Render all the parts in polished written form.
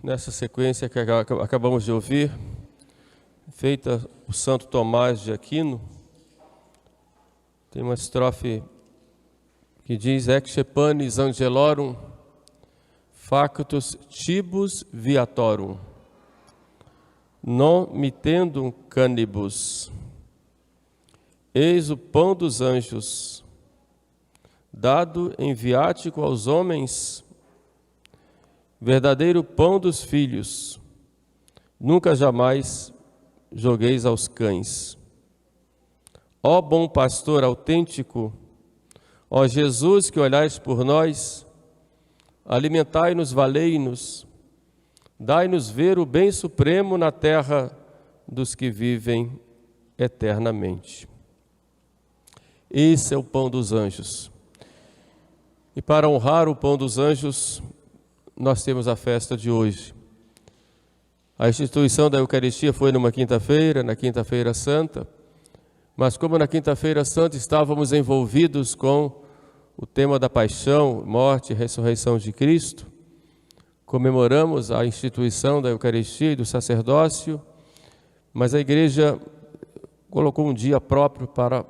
Nessa sequência que acabamos de ouvir, feita por Santo Tomás de Aquino, tem uma estrofe que diz: Ecce panis angelorum factus tibus viatorum, non mittendum canibus. Eis o pão dos anjos, dado em viático aos homens, verdadeiro pão dos filhos, nunca jamais jogueis aos cães. Ó bom pastor autêntico, ó Jesus que olhais por nós, alimentai-nos, valei-nos, dai-nos ver o bem supremo na terra dos que vivem eternamente. Esse é o pão dos anjos. E para honrar o pão dos anjos, nós temos a festa de hoje. A instituição da Eucaristia foi numa quinta-feira, na Quinta-feira Santa, mas como na Quinta-feira Santa estávamos envolvidos com o tema da paixão, morte e ressurreição de Cristo, comemoramos a instituição da Eucaristia e do sacerdócio, mas a Igreja colocou um dia próprio para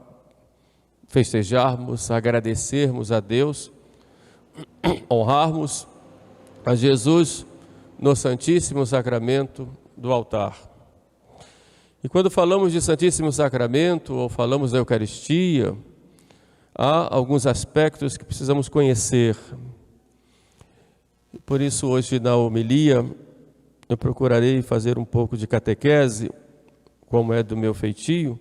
festejarmos, agradecermos a Deus, honrarmos a Jesus no Santíssimo Sacramento do altar. E quando falamos de Santíssimo Sacramento ou falamos da Eucaristia, há alguns aspectos que precisamos conhecer. Por isso hoje na homilia eu procurarei fazer um pouco de catequese, como é do meu feitio,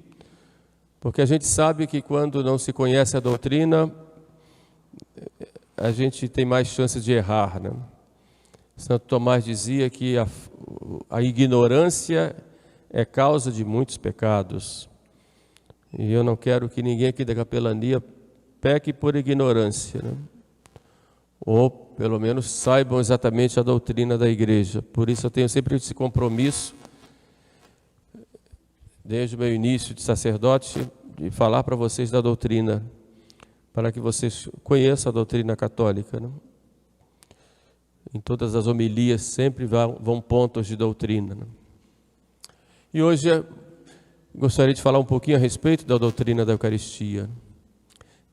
porque a gente sabe que quando não se conhece a doutrina, a gente tem mais chance de errar, né? Santo Tomás dizia que a ignorância é causa de muitos pecados. E eu não quero que ninguém aqui da capelania peque por ignorância, né? Ou pelo menos saibam exatamente a doutrina da igreja. Por isso eu tenho sempre esse compromisso, desde o meu início de sacerdote, de falar para vocês da doutrina, para que vocês conheçam a doutrina católica, né? Em todas as homilias sempre vão pontos de doutrina, né? E hoje gostaria de falar um pouquinho a respeito da doutrina da Eucaristia.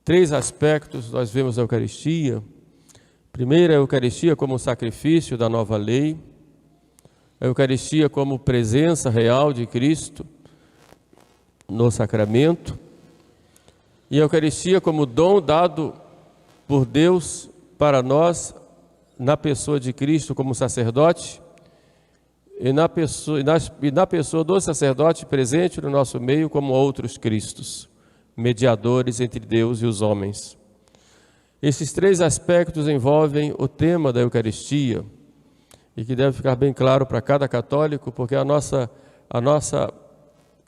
3 aspectos nós vemos na Eucaristia. Primeiro, a Eucaristia como sacrifício da nova lei, a Eucaristia como presença real de Cristo no sacramento, e a Eucaristia como dom dado por Deus para nós na pessoa de Cristo como sacerdote e na pessoa do sacerdote presente no nosso meio como outros Cristos, mediadores entre Deus e os homens. Esses 3 aspectos envolvem o tema da Eucaristia e que deve ficar bem claro para cada católico, porque a nossa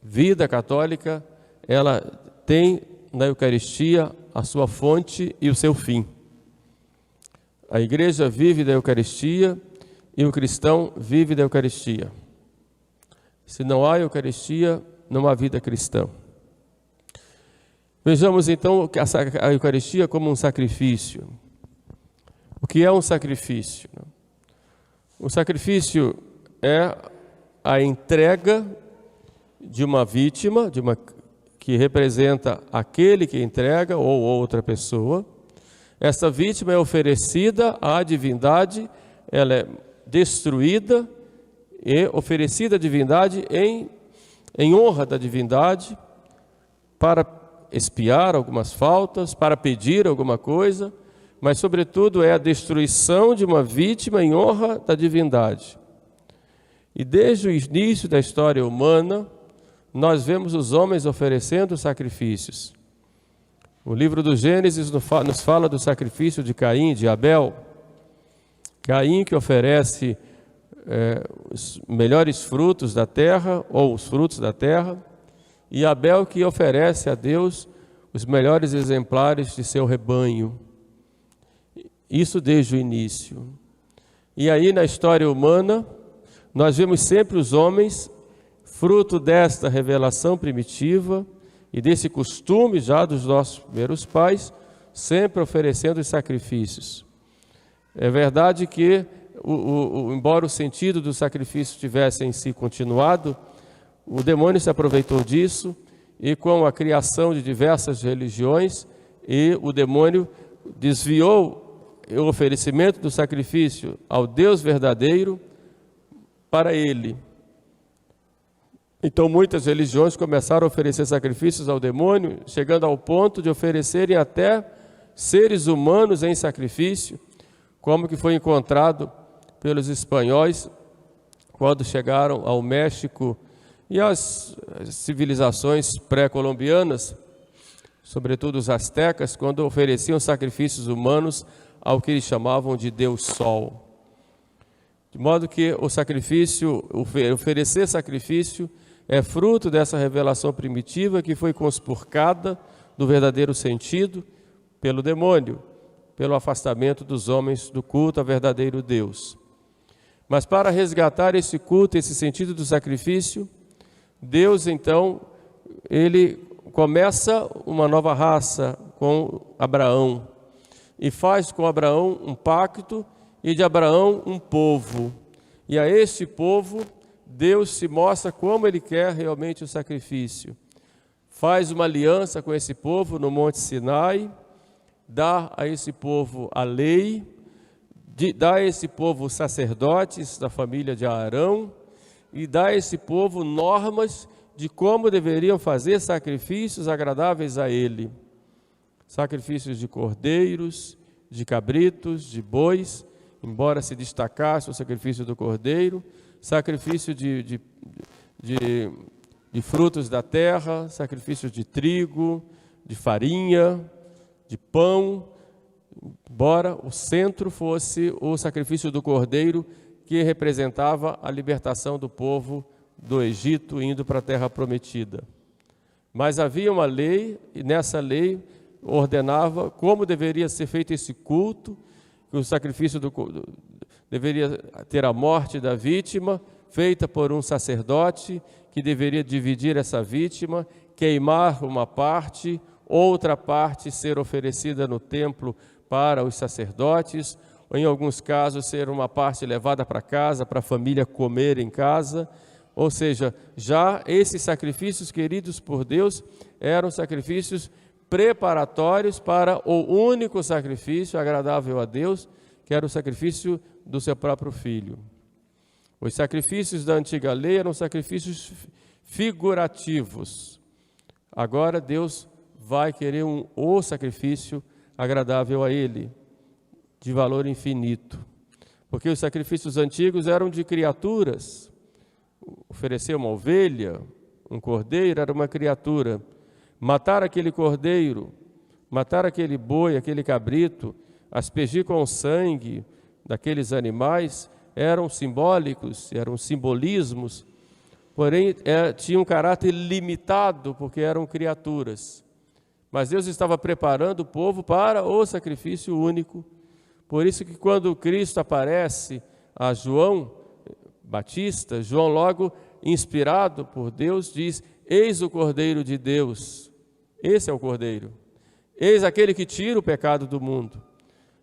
vida católica, ela tem na Eucaristia a sua fonte e o seu fim. A Igreja vive da Eucaristia e o cristão vive da Eucaristia. Se não há Eucaristia, não há vida cristã. Vejamos então a Eucaristia como um sacrifício. O que é um sacrifício? O sacrifício é a entrega de uma vítima, que representa aquele que entrega ou outra pessoa. Essa vítima é oferecida à divindade, ela é destruída e oferecida à divindade em honra da divindade, para expiar algumas faltas, para pedir alguma coisa, mas sobretudo é a destruição de uma vítima em honra da divindade. E desde o início da história humana, nós vemos os homens oferecendo sacrifícios. O livro do Gênesis nos fala do sacrifício de Caim e de Abel. Caim que oferece os melhores frutos da terra, ou os frutos da terra, e Abel que oferece a Deus os melhores exemplares de seu rebanho. Isso desde o início. E aí na história humana, nós vemos sempre os homens, fruto desta revelação primitiva e desse costume já dos nossos primeiros pais, sempre oferecendo os sacrifícios. É verdade que embora o sentido do sacrifício tivesse em si continuado, o demônio se aproveitou disso, e com a criação de diversas religiões, e o demônio desviou o oferecimento do sacrifício ao Deus verdadeiro para ele. Então muitas religiões começaram a oferecer sacrifícios ao demônio, chegando ao ponto de oferecerem até seres humanos em sacrifício, como que foi encontrado pelos espanhóis quando chegaram ao México e às civilizações pré-colombianas, sobretudo os astecas, quando ofereciam sacrifícios humanos ao que eles chamavam de Deus Sol. De modo que o sacrifício, oferecer sacrifício, é fruto dessa revelação primitiva que foi conspurcada do verdadeiro sentido pelo demônio, pelo afastamento dos homens do culto ao verdadeiro Deus. Mas para resgatar esse culto, esse sentido do sacrifício, Deus então, ele começa uma nova raça com Abraão e faz com Abraão um pacto e de Abraão um povo. E a este povo Deus se mostra como Ele quer realmente o sacrifício. Faz uma aliança com esse povo no Monte Sinai, dá a esse povo a lei, dá a esse povo sacerdotes da família de Arão e dá a esse povo normas de como deveriam fazer sacrifícios agradáveis a Ele. Sacrifícios de cordeiros, de cabritos, de bois, embora se destacasse o sacrifício do cordeiro, sacrifício de frutos da terra, sacrifício de trigo, de farinha, de pão, embora o centro fosse o sacrifício do cordeiro, que representava a libertação do povo do Egito indo para a terra prometida. Mas havia uma lei, e nessa lei ordenava como deveria ser feito esse culto, que o sacrifício deveria ter a morte da vítima, feita por um sacerdote, que deveria dividir essa vítima, queimar uma parte, outra parte ser oferecida no templo para os sacerdotes, ou em alguns casos ser uma parte levada para casa, para a família comer em casa. Ou seja, já esses sacrifícios queridos por Deus eram sacrifícios preparatórios para o único sacrifício agradável a Deus, que era o sacrifício do seu próprio Filho. Os sacrifícios da antiga lei eram sacrifícios figurativos. Agora Deus vai querer o sacrifício agradável a Ele, de valor infinito. Porque os sacrifícios antigos eram de criaturas. Oferecer uma ovelha, um cordeiro, era uma criatura. Matar aquele cordeiro, matar aquele boi, aquele cabrito, aspergir com o sangue daqueles animais, eram simbólicos, eram simbolismos, porém tinham um caráter limitado, porque eram criaturas. Mas Deus estava preparando o povo para o sacrifício único. Por isso que quando Cristo aparece a João Batista, João logo, inspirado por Deus, diz: eis o Cordeiro de Deus. Esse é o Cordeiro. Eis aquele que tira o pecado do mundo.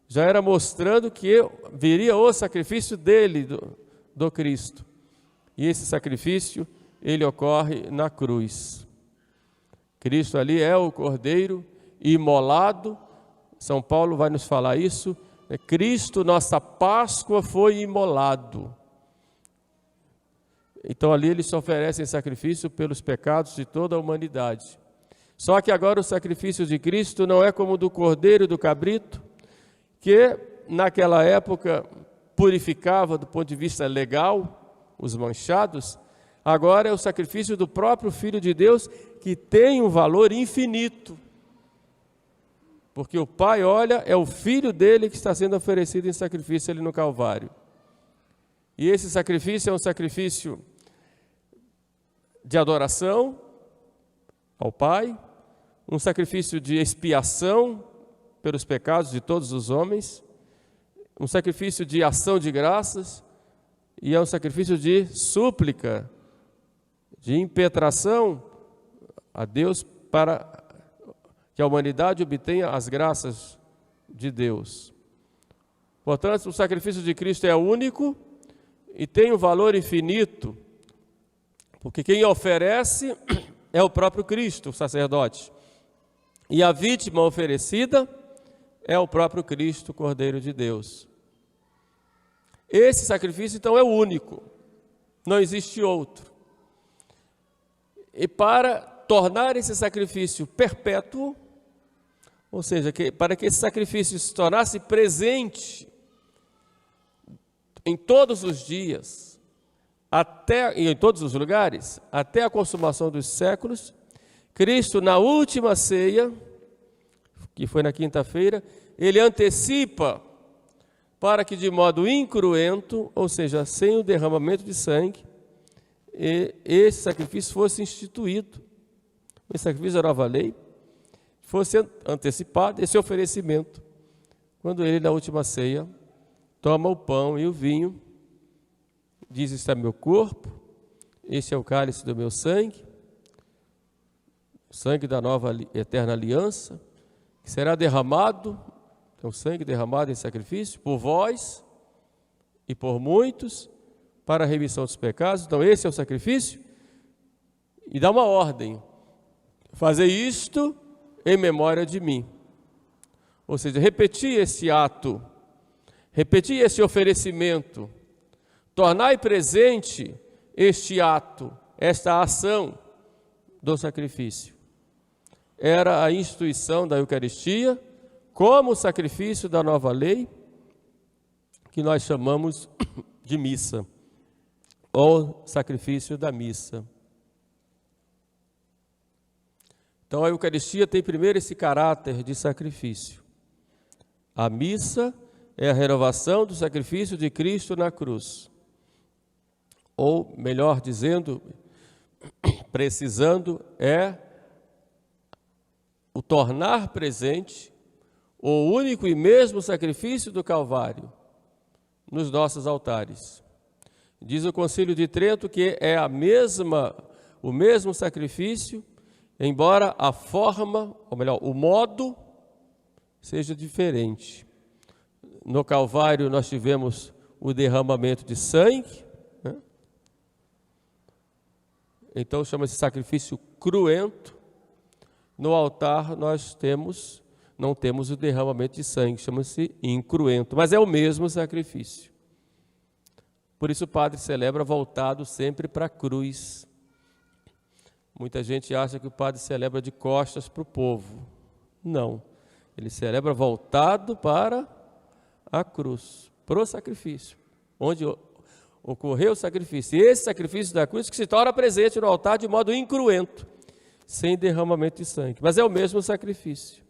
Já era mostrando que viria o sacrifício dele, do Cristo. E esse sacrifício, ele ocorre na cruz. Cristo ali é o Cordeiro imolado. São Paulo vai nos falar isso. Cristo, nossa Páscoa, foi imolado. Então ali eles se oferecem sacrifício pelos pecados de toda a humanidade. Só que agora o sacrifício de Cristo não é como o do cordeiro e do cabrito, que naquela época purificava do ponto de vista legal os manchados. Agora é o sacrifício do próprio Filho de Deus, que tem um valor infinito. Porque o Pai olha, é o Filho dele que está sendo oferecido em sacrifício ali no Calvário. E esse sacrifício é um sacrifício de adoração ao Pai, um sacrifício de expiação pelos pecados de todos os homens, um sacrifício de ação de graças, e é um sacrifício de súplica, de impetração a Deus para que a humanidade obtenha as graças de Deus. Portanto, o sacrifício de Cristo é único e tem um valor infinito, porque quem oferece é o próprio Cristo, o sacerdote. E a vítima oferecida é o próprio Cristo, Cordeiro de Deus. Esse sacrifício, então, é único, não existe outro. E para tornar esse sacrifício perpétuo, ou seja, para que esse sacrifício se tornasse presente em todos os dias, e em todos os lugares, até a consumação dos séculos, Cristo, na última ceia, que foi na quinta-feira, ele antecipa para que de modo incruento, ou seja, sem o derramamento de sangue, esse sacrifício fosse instituído. Esse sacrifício da nova lei fosse antecipado, esse oferecimento, quando ele, na última ceia, toma o pão e o vinho, diz: este é meu corpo, este é o cálice do meu sangue, o sangue da nova eterna aliança, que será derramado, é o sangue derramado em sacrifício, por vós e por muitos, para a remissão dos pecados. Então esse é o sacrifício, e dá uma ordem: fazer isto em memória de mim. Ou seja, repetir esse ato, repetir esse oferecimento, tornai presente este ato, esta ação do sacrifício. Era a instituição da Eucaristia como o sacrifício da nova lei, que nós chamamos de missa, ou sacrifício da missa. Então a Eucaristia tem primeiro esse caráter de sacrifício. A missa é a renovação do sacrifício de Cristo na cruz. Ou, melhor dizendo, precisando, é o tornar presente o único e mesmo sacrifício do Calvário nos nossos altares. Diz o Concílio de Trento que é o mesmo sacrifício, embora a forma, ou melhor, o modo seja diferente. No Calvário nós tivemos o derramamento de sangue, né? Então chama-se sacrifício cruento. No altar nós não temos o derramamento de sangue, chama-se incruento, mas é o mesmo sacrifício. Por isso o padre celebra voltado sempre para a cruz. Muita gente acha que o padre celebra de costas para o povo. Não, ele celebra voltado para a cruz, para o sacrifício, onde ocorreu o sacrifício. E esse sacrifício da cruz que se torna presente no altar de modo incruento, sem derramamento de sangue, mas é o mesmo sacrifício.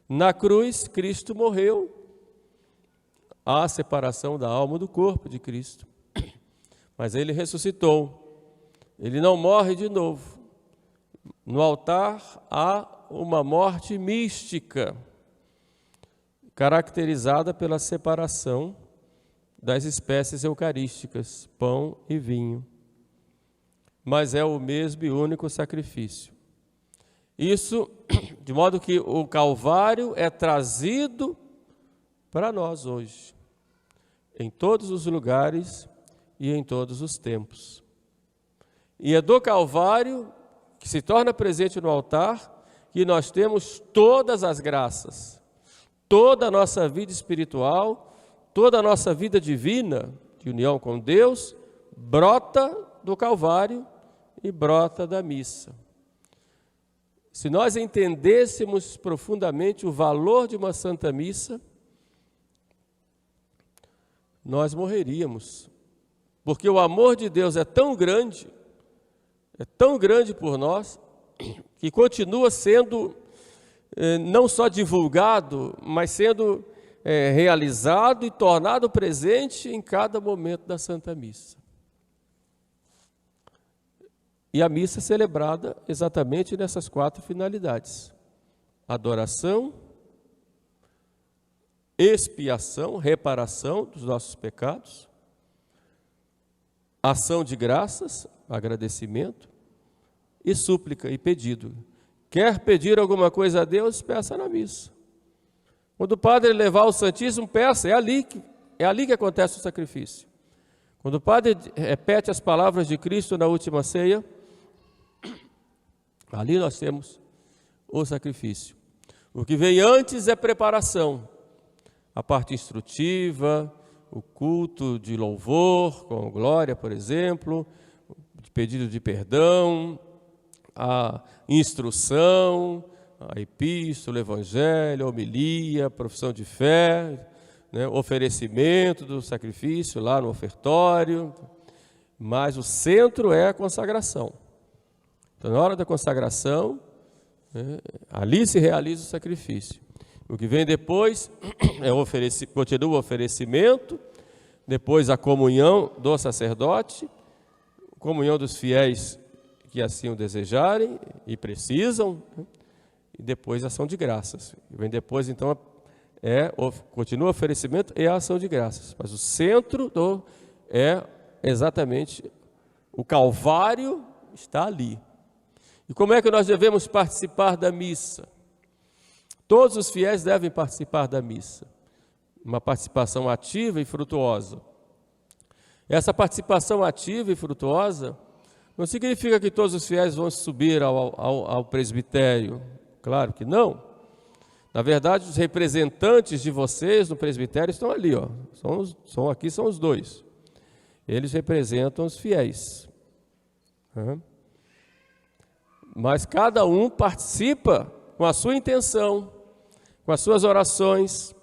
Na cruz, Cristo morreu, há a separação da alma do corpo de Cristo, mas ele ressuscitou, ele não morre de novo. No altar há uma morte mística, caracterizada pela separação das espécies eucarísticas, pão e vinho. Mas é o mesmo e único sacrifício. Isso, de modo que o Calvário é trazido para nós hoje, em todos os lugares e em todos os tempos. E é do Calvário, que se torna presente no altar, que nós temos todas as graças, toda a nossa vida espiritual, toda a nossa vida divina, de união com Deus, brota do Calvário e brota da missa. Se nós entendêssemos profundamente o valor de uma Santa Missa, nós morreríamos, porque o amor de Deus é tão grande por nós, que continua sendo não só divulgado, mas sendo realizado e tornado presente em cada momento da Santa Missa. E a missa é celebrada exatamente nessas 4 finalidades: adoração, expiação, reparação dos nossos pecados, ação de graças, agradecimento, e súplica e pedido. Quer pedir alguma coisa a Deus, peça na missa. Quando o padre levar o Santíssimo, peça, é ali que acontece o sacrifício. Quando o padre repete as palavras de Cristo na última ceia, ali nós temos o sacrifício. O que vem antes é preparação, a parte instrutiva, o culto de louvor, com glória, por exemplo, de pedido de perdão, a instrução, a epístola, o evangelho, a homilia, a profissão de fé, né, oferecimento do sacrifício lá no ofertório, mas o centro é a consagração. Então, na hora da consagração, né, ali se realiza o sacrifício. O que vem depois continua o oferecimento, depois a comunhão do sacerdote, comunhão dos fiéis que assim o desejarem e precisam, né, e depois a ação de graças. Vem depois, então, continua o oferecimento e a ação de graças. Mas o centro é exatamente o Calvário, está ali. E como é que nós devemos participar da missa? Todos os fiéis devem participar da missa. Uma participação ativa e frutuosa. Essa participação ativa e frutuosa não significa que todos os fiéis vão subir ao presbitério. Claro que não. Na verdade, os representantes de vocês no presbitério estão ali, ó. Aqui são os dois. Eles representam os fiéis. Mas cada um participa com a sua intenção, com as suas orações,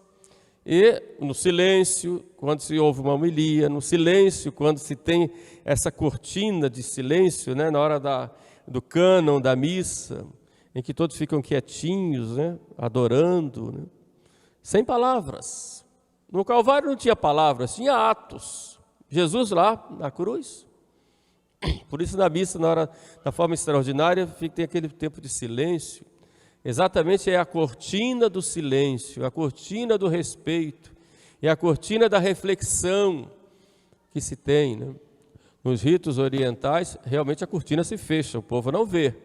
e no silêncio, quando se ouve uma homilia, no silêncio, quando se tem essa cortina de silêncio, né, na hora do cânon da missa, em que todos ficam quietinhos, né, adorando, né, sem palavras. No Calvário não tinha palavras, tinha atos. Jesus lá na cruz. Por isso na missa, na forma extraordinária, tem aquele tempo de silêncio. Exatamente é a cortina do silêncio, a cortina do respeito, é a cortina da reflexão que se tem, né? Nos ritos orientais, realmente a cortina se fecha, o povo não vê,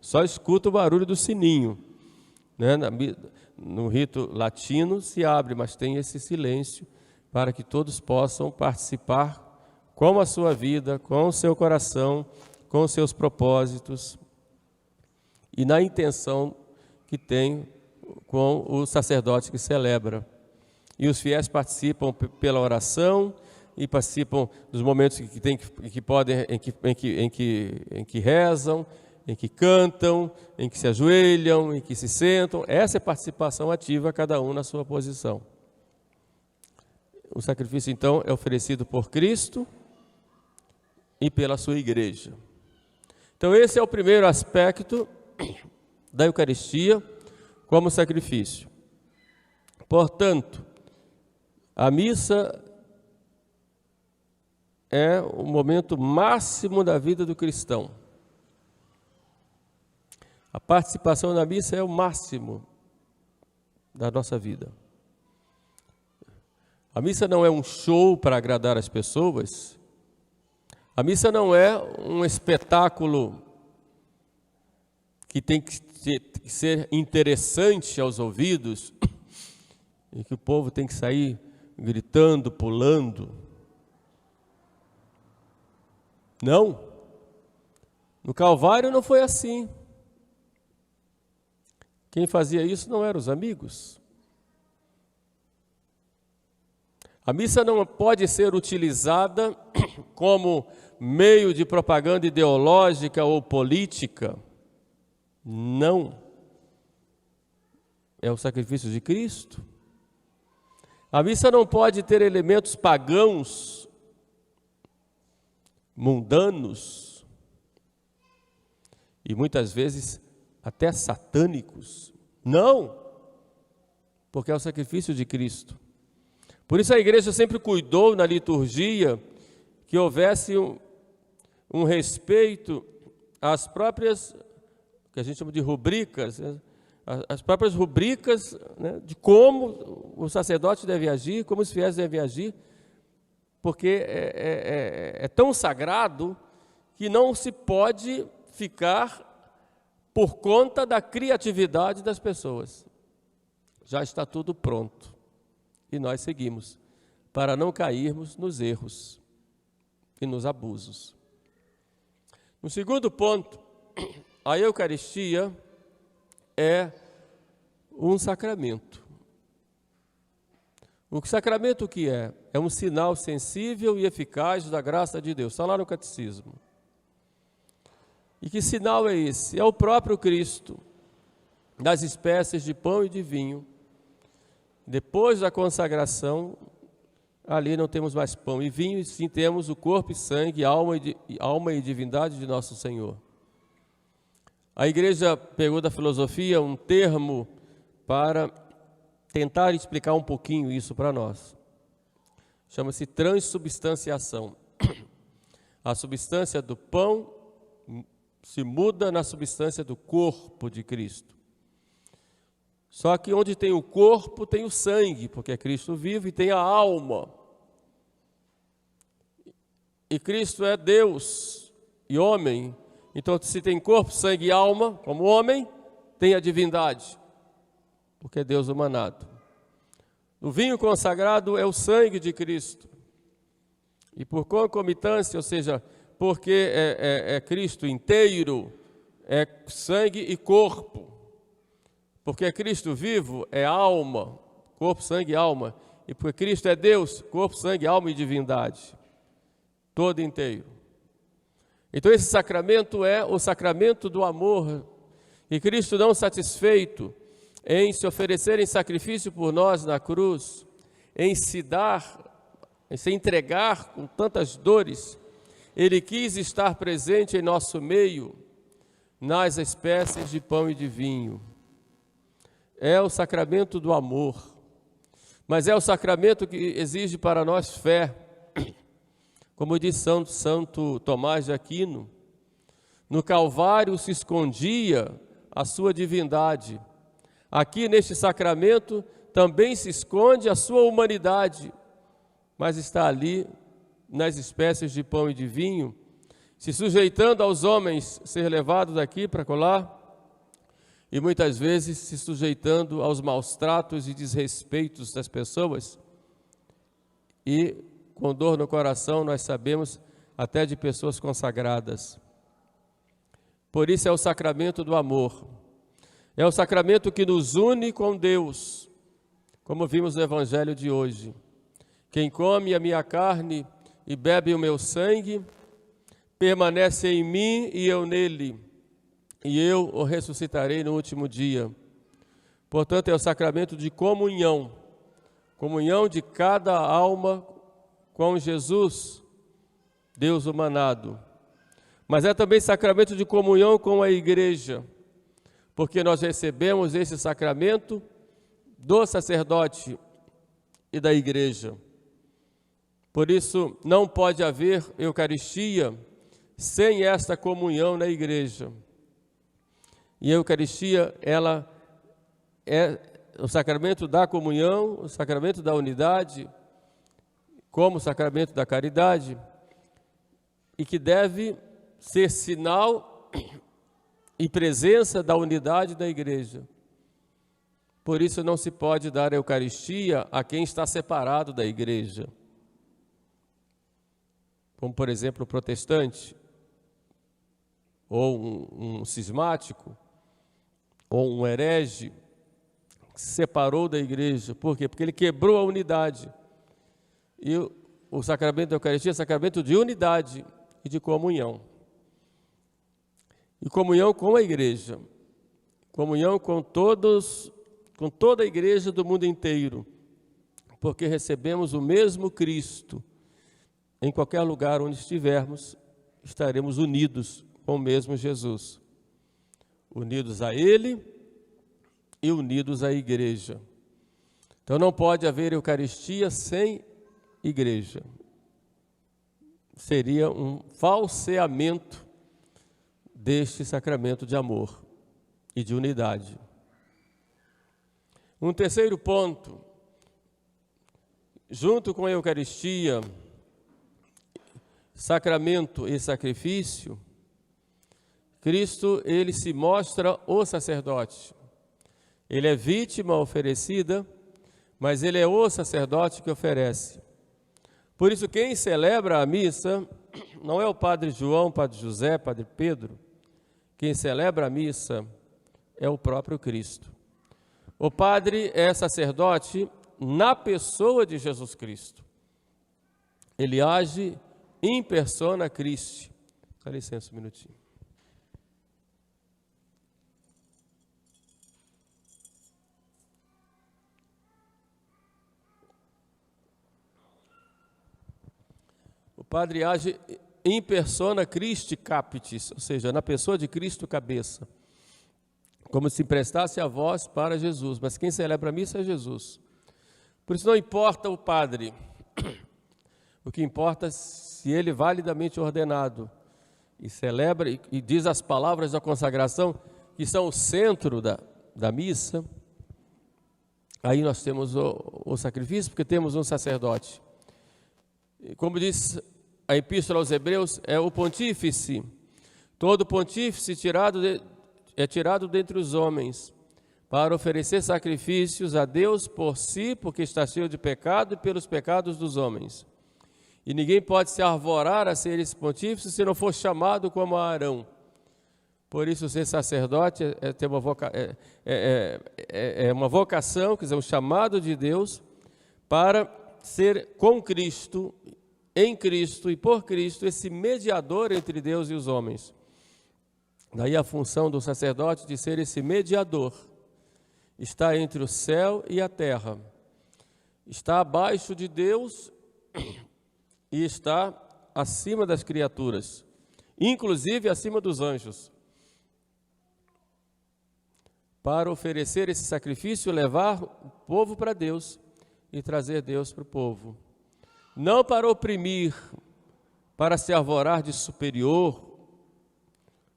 só escuta o barulho do sininho, né? No rito latino se abre, mas tem esse silêncio para que todos possam participar com a sua vida, com o seu coração, com os seus propósitos e na intenção que tem com o sacerdote que celebra. E os fiéis participam pela oração e participam dos momentos em que rezam, em que cantam, em que se ajoelham, em que se sentam. Essa é a participação ativa, cada um na sua posição. O sacrifício, então, é oferecido por Cristo e pela sua igreja. Então, esse é o primeiro aspecto da Eucaristia como sacrifício. Portanto, a missa é o momento máximo da vida do cristão. A participação na missa é o máximo da nossa vida. A missa não é um show para agradar as pessoas. A missa não é um espetáculo que tem que ser interessante aos ouvidos e que o povo tem que sair gritando, pulando. Não. No Calvário não foi assim. Quem fazia isso não eram os amigos. A missa não pode ser utilizada como meio de propaganda ideológica ou política. Não. É o sacrifício de Cristo. A missa não pode ter elementos pagãos, mundanos e muitas vezes até satânicos. Não, porque é o sacrifício de Cristo. Por isso a igreja sempre cuidou na liturgia que houvesse um respeito às próprias, que a gente chama de rubricas, né? As próprias rubricas, né, de como o sacerdote deve agir, como os fiéis devem agir, porque é tão sagrado que não se pode ficar por conta da criatividade das pessoas. Já está tudo pronto. E nós seguimos, para não cairmos nos erros e nos abusos. No segundo ponto, a Eucaristia é um sacramento. O sacramento que é? É um sinal sensível e eficaz da graça de Deus. Está lá no Catecismo. E que sinal é esse? É o próprio Cristo, das espécies de pão e de vinho. Depois da consagração, ali não temos mais pão e vinho, e sim temos o corpo e sangue, alma e divindade de nosso Senhor. A igreja pegou da filosofia um termo para tentar explicar um pouquinho isso para nós. Chama-se transubstanciação. A substância do pão se muda na substância do corpo de Cristo. Só que onde tem o corpo, tem o sangue, porque é Cristo vivo, e tem a alma. E Cristo é Deus e homem. Então, se tem corpo, sangue e alma, como homem, tem a divindade, porque é Deus humanado. O vinho consagrado é o sangue de Cristo. E por concomitância, ou seja, porque é Cristo inteiro, é sangue e corpo. Porque é Cristo vivo, é alma, corpo, sangue e alma. E porque Cristo é Deus, corpo, sangue, alma e divindade. Todo inteiro. Então esse sacramento é o sacramento do amor. E Cristo, não satisfeito em se oferecer em sacrifício por nós na cruz, em se dar, em se entregar com tantas dores, Ele quis estar presente em nosso meio, nas espécies de pão e de vinho. É o sacramento do amor, mas é o sacramento que exige para nós fé. Como diz Santo Tomás de Aquino, no Calvário se escondia a sua divindade. Aqui neste sacramento também se esconde a sua humanidade, mas está ali nas espécies de pão e de vinho, se sujeitando aos homens, ser levado daqui para colar, e muitas vezes se sujeitando aos maus tratos e desrespeitos das pessoas, e com dor no coração nós sabemos até de pessoas consagradas. Por isso é o sacramento do amor, é o sacramento que nos une com Deus, como vimos no Evangelho de hoje. Quem come a minha carne e bebe o meu sangue, permanece em mim e eu nele, e eu o ressuscitarei no último dia. Portanto, é o sacramento de comunhão, comunhão de cada alma com Jesus, Deus humanado. Mas é também sacramento de comunhão com a igreja, porque nós recebemos esse sacramento do sacerdote e da igreja. Por isso, não pode haver Eucaristia sem esta comunhão na igreja. E a Eucaristia, ela é o sacramento da comunhão, o sacramento da unidade, como o sacramento da caridade, e que deve ser sinal e presença da unidade da igreja. Por isso não se pode dar a Eucaristia a quem está separado da igreja. Como, por exemplo, o protestante, ou um cismático, ou um herege, que se separou da igreja. Por quê? Porque ele quebrou a unidade. E o sacramento da Eucaristia é sacramento de unidade e de comunhão. E comunhão com a igreja. Comunhão com toda a igreja do mundo inteiro. Porque recebemos o mesmo Cristo. Em qualquer lugar onde estivermos, estaremos unidos com o mesmo Jesus. Unidos a Ele e unidos à igreja. Então não pode haver Eucaristia sem igreja. Seria um falseamento deste sacramento de amor e de unidade. Um terceiro ponto, junto com a Eucaristia, sacramento e sacrifício, Cristo, ele se mostra o sacerdote. Ele é vítima oferecida, mas ele é o sacerdote que oferece. Por isso, quem celebra a missa não é o Padre João, Padre José, Padre Pedro. Quem celebra a missa é o próprio Cristo. O Padre é sacerdote na pessoa de Jesus Cristo. Ele age in persona Christi. Dá licença um minutinho. O Padre age in persona Christi capitis, ou seja, na pessoa de Cristo cabeça, como se emprestasse a voz para Jesus, mas quem celebra a missa é Jesus. Por isso não importa o padre, o que importa é se ele validamente ordenado e celebra e diz as palavras da consagração, que são o centro da missa. Aí nós temos o sacrifício, porque temos um sacerdote. E como diz a Epístola aos Hebreus, é o pontífice. Todo pontífice é tirado dentre os homens, para oferecer sacrifícios a Deus por si, porque está cheio de pecado e pelos pecados dos homens. E ninguém pode se arvorar a ser esse pontífice se não for chamado como Arão. Por isso, ser sacerdote é uma vocação, quer dizer, um chamado de Deus para ser com Cristo, em Cristo e por Cristo, esse mediador entre Deus e os homens. Daí a função do sacerdote de ser esse mediador. Está entre o céu e a terra. Está abaixo de Deus e está acima das criaturas, inclusive acima dos anjos. Para oferecer esse sacrifício, levar o povo para Deus e trazer Deus para o povo. Não para oprimir, para se arvorar de superior,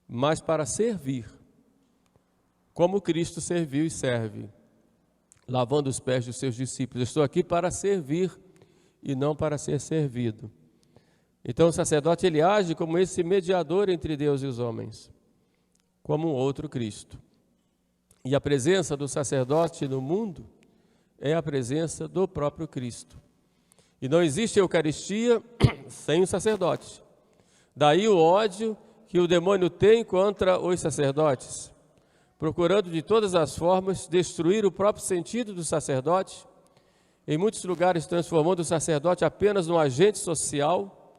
mas para servir, como Cristo serviu e serve, lavando os pés dos seus discípulos. Estou aqui para servir e não para ser servido. Então o sacerdote, ele age como esse mediador entre Deus e os homens, como um outro Cristo. E a presença do sacerdote no mundo é a presença do próprio Cristo. E não existe Eucaristia sem o sacerdote. Daí o ódio que o demônio tem contra os sacerdotes, procurando de todas as formas destruir o próprio sentido do sacerdote, em muitos lugares transformando o sacerdote apenas num agente social,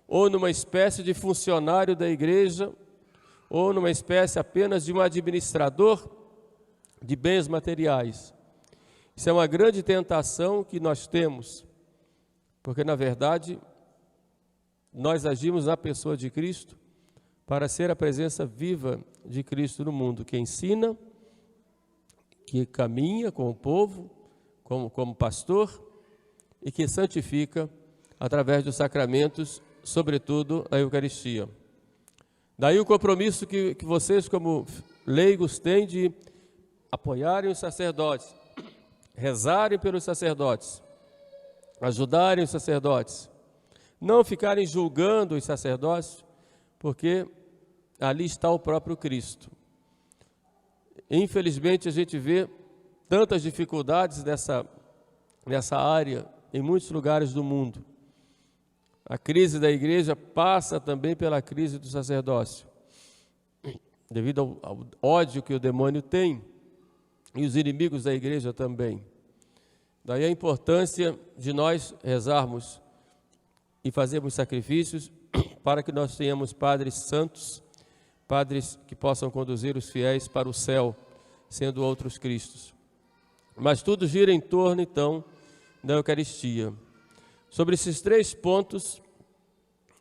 ou numa espécie de funcionário da igreja, ou numa espécie apenas de um administrador de bens materiais. Isso é uma grande tentação que nós temos, porque na verdade nós agimos na pessoa de Cristo para ser a presença viva de Cristo no mundo, que ensina, que caminha com o povo, como pastor, e que santifica através dos sacramentos, sobretudo a Eucaristia. Daí o compromisso que vocês, como leigos, têm de apoiarem os sacerdotes, rezarem pelos sacerdotes, ajudarem os sacerdotes, não ficarem julgando os sacerdotes, porque ali está o próprio Cristo. Infelizmente, a gente vê tantas dificuldades nessa área em muitos lugares do mundo. A crise da igreja passa também pela crise do sacerdócio, devido ao ódio que o demônio tem, e os inimigos da igreja também. Daí a importância de nós rezarmos e fazermos sacrifícios para que nós tenhamos padres santos, padres que possam conduzir os fiéis para o céu, sendo outros Cristos. Mas tudo gira em torno, então, da Eucaristia. Sobre esses 3 pontos,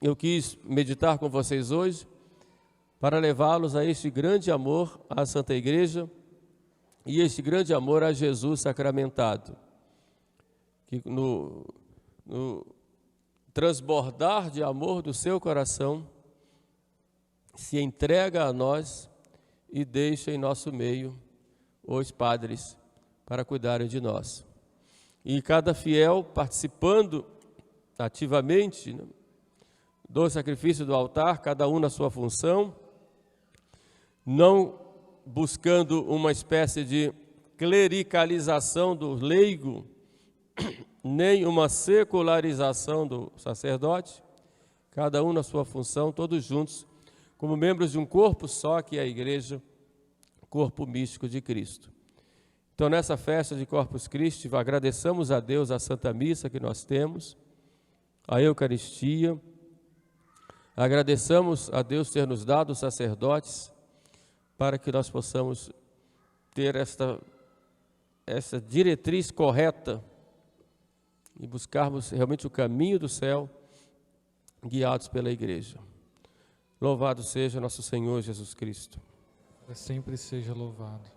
eu quis meditar com vocês hoje, para levá-los a este grande amor à Santa Igreja e este grande amor a Jesus sacramentado, que no transbordar de amor do seu coração, se entrega a nós e deixa em nosso meio os padres para cuidarem de nós. E cada fiel participando ativamente do sacrifício do altar, cada um na sua função, não buscando uma espécie de clericalização do leigo, nem uma secularização do sacerdote, cada um na sua função, todos juntos, como membros de um corpo só, que é a igreja, corpo místico de Cristo. Então, nessa festa de Corpus Christi, agradeçamos a Deus a Santa Missa que nós temos, a Eucaristia, agradeçamos a Deus ter nos dado os sacerdotes, para que nós possamos ter essa diretriz correta e buscarmos realmente o caminho do céu, guiados pela igreja. Louvado seja nosso Senhor Jesus Cristo. Sempre seja louvado.